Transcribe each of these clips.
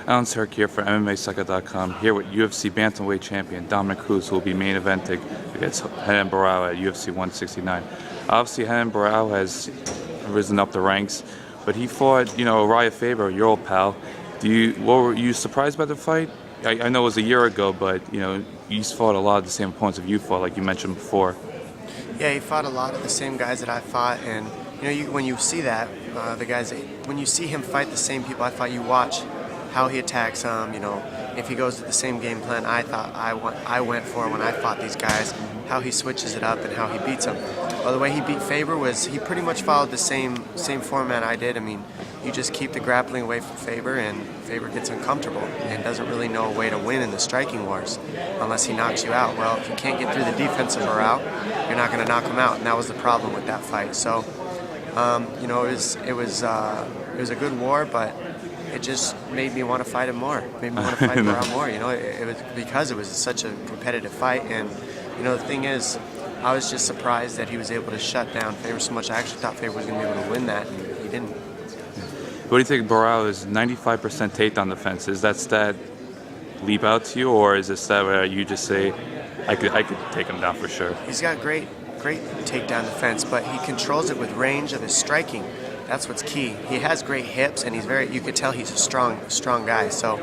Alan Turk here for MMASucka.com, here with UFC Bantamweight champion Dominic Cruz, who will be main eventing against Renan Barao at UFC 169. Obviously, Renan Barao has risen up the ranks, but he fought, Uriah Faber, your old pal. Were you surprised by the fight? I know it was a year ago, but, he's fought a lot of the same opponents that you fought, like you mentioned before. Yeah, he fought a lot of the same guys that I fought, and, when you see that, when you see him fight the same people I fought, you watch how he attacks them, if he goes to the same game plan I went for when I fought these guys, how he switches it up and how he beats them. Well, the way he beat Faber was he pretty much followed the same format I did. I mean, you just keep the grappling away from Faber, and Faber gets uncomfortable and doesn't really know a way to win in the striking wars unless he knocks you out. Well, if you can't get through the defensive Barao, you're not going to knock him out, and that was the problem with that fight. So, it was a good war, but it just made me want to fight him more. Made me want to fight Barao more. It was because it was such a competitive fight, and the thing is, I was just surprised that he was able to shut down Faber so much. I actually thought Faber was going to be able to win that, and he didn't. What do you think? Barao is 95% takedown defense. Is that stat leap out to you, or is it stat where you just say, I could take him down for sure? He's got great takedown defense, but he controls it with range of his striking. That's what's key. He has great hips, and you could tell he's a strong guy. So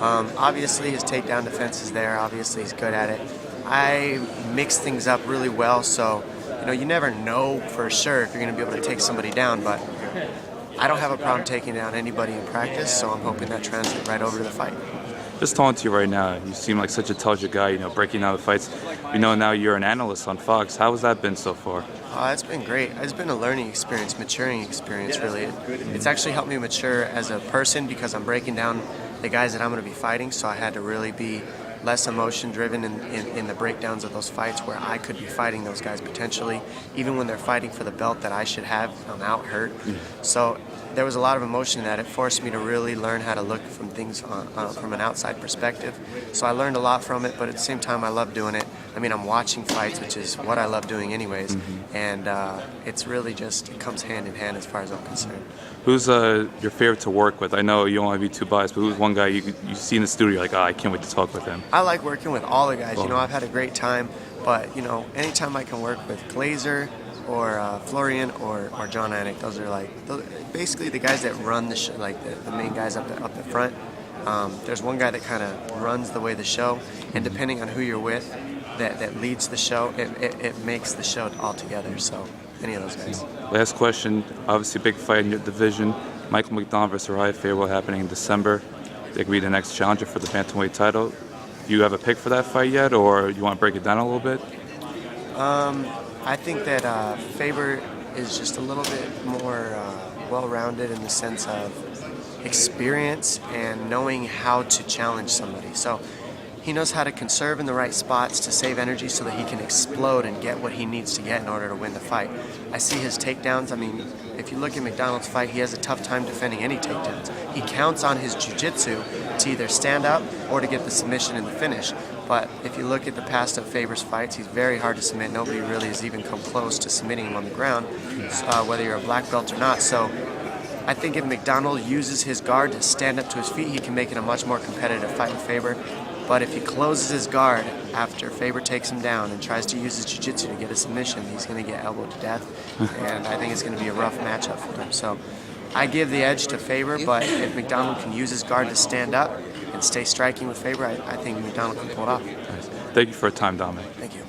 obviously his takedown defense is there. Obviously he's good at it. I mix things up really well, so you never know for sure if you're going to be able to take somebody down, but I don't have a problem taking down anybody in practice, so I'm hoping that translates right over to the fight. Just talking to you right now, you seem like such a intelligent guy, breaking down the fights. Now you're an analyst on Fox. How has that been so far? It's been great. It's been a learning experience, maturing experience, really. It's actually helped me mature as a person because I'm breaking down the guys that I'm going to be fighting, so I had to really be less emotion-driven in the breakdowns of those fights where I could be fighting those guys potentially, even when they're fighting for the belt that I should have. I'm out hurt. So there was a lot of emotion in that. It forced me to really learn how to look from things from an outside perspective. So I learned a lot from it, but at the same time I love doing it. I mean, I'm watching fights, which is what I love doing anyways, and it's really it comes hand in hand as far as I'm concerned. Who's your favorite to work with? I know you don't want to be too biased, but who's one guy you see in the studio, you're like, I can't wait to talk with him? I like working with all the guys. I've had a great time, but, anytime I can work with Glazer or Florian or John Anik, those are basically the guys that run the show, like the main guys up the front. There's one guy that kind of runs the way the show, and depending on who you're with, that leads the show, it makes the show all together. So any of those guys. Last question. Obviously, big fight in your division. Michael McDonald versus Uriah Faber happening in December. They could be the next challenger for the bantamweight title. Do you have a pick for that fight yet, or you want to break it down a little bit? I think that Faber is just a little bit more well-rounded in the sense of experience and knowing how to challenge somebody. So he knows how to conserve in the right spots to save energy so that he can explode and get what he needs to get in order to win the fight. I see his takedowns. I mean, if you look at McDonald's fight, he has a tough time defending any takedowns. He counts on his jiu-jitsu to either stand up or to get the submission in the finish. But if you look at the past of Faber's fights, he's very hard to submit. Nobody really has even come close to submitting him on the ground, whether you're a black belt or not. So I think if McDonald uses his guard to stand up to his feet, he can make it a much more competitive fight with Faber. But if he closes his guard after Faber takes him down and tries to use his jiu-jitsu to get a submission, he's going to get elbowed to death, and I think it's going to be a rough matchup for him. So I give the edge to Faber, but if McDonald can use his guard to stand up and stay striking with Faber, I think McDonald can pull it off. Thank you for your time, Dominic. Thank you.